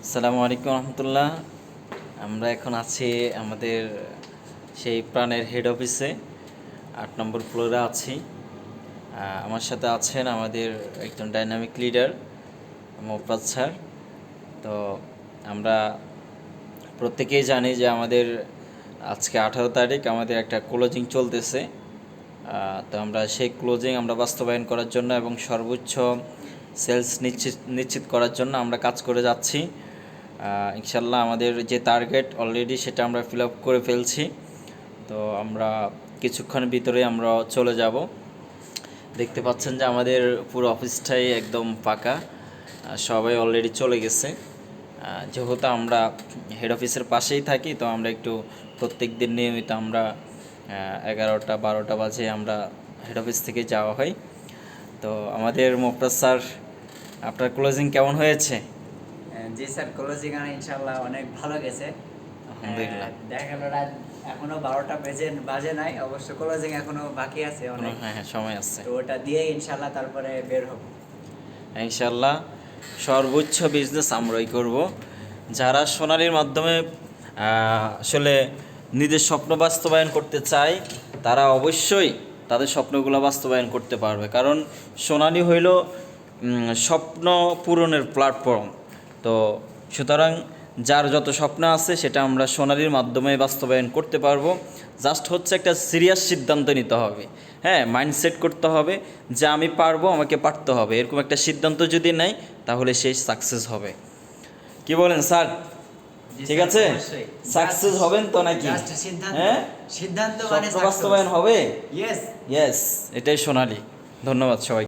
আসসালামু আলাইকুম রহমতুল্লাহ। আমরা এখন আছি আমাদের সেই প্রাণের হেড অফিসে, 8 নম্বর ফ্লোরে আছি। আমার সাথে আছেন আমাদের একজন ডাইনামিক লিডার মোফাজ্জল স্যার। তো আমরা প্রত্যেকেই জানি যে আমাদের আজকে 18 তারিখ আমাদের একটা ক্লোজিং চলতেছে। তো আমরা সেই ক্লোজিং আমরা বাস্তবায়ন করার জন্য এবং সর্বোচ্চ সেলস নিশ্চিত করার জন্য আমরা কাজ করে যাচ্ছি। ইনশাল্লাহ আমাদের যে টার্গেট অলরেডি সেটা আমরা ফিল আপ করে ফেলছি। তো আমরা কিছুক্ষণের ভিতরে আমরা চলে যাব। দেখতে পাচ্ছেন যে আমাদের পুরো অফিসটাই একদম ফাঁকা, সবাই অলরেডি চলে গেছে। যেহেতু আমরা হেড অফিসের পাশেই থাকি, তো আমরা একটু প্রত্যেক দিন নিয়মিত আমরা 11টা-12টা বাজে আমরা হেড অফিস থেকে যাওয়া হয়। তো আমাদের মোফতাজ স্যার, আপনার ক্লোজিং কেমন হয়েছে? জি স্যার, ক্লোজিং ইনশাআল্লাহ অনেক ভালো গেছে। আলহামদুলিল্লাহ। দেখা গেল রাত এখনো 12টা বাজে নাই, অবশ্য ক্লোজিং এখনো বাকি আছে অনেক। হ্যাঁ, সময় আছে। তো ওটা দিয়ে ইনশাআল্লাহ তারপরে বের হব। ইনশাল্লাহ সর্বোচ্চ বিজনেস আমরাই করব। যারা সোনালীর মাধ্যমে আসলে নিজের স্বপ্ন বাস্তবায়ন করতে চায়, তারা অবশ্যই তাদের স্বপ্নগুলো বাস্তবায়ন করতে পারবে। কারণ সোনালী হইল স্বপ্ন পূরণের প্ল্যাটফর্ম। তো সুতরাং যার যত স্বপ্ন আছে সেটা আমরা সোনালীর মাধ্যমে বাস্তবায়ন করতে পারবো। জাস্ট হচ্ছে একটা সিরিয়াস সিদ্ধান্ত নিতে হবে। হ্যাঁ, মাইন্ডসেট করতে হবে যে আমি পারবো, আমাকে পারতে হবে, এরকম একটা সিদ্ধান্ত যদি নেয় তাহলে সেই সাকসেস হবে। কি বলেন স্যার? ঠিক আছে, সাকসেস হবেন তো নাকি? হ্যাঁ, সিদ্ধান্ত স্বপ্ন বাস্তবায়ন হবে। ইয়েস। ইয়েস, এটাই সোনালী। ধন্যবাদ সবাই।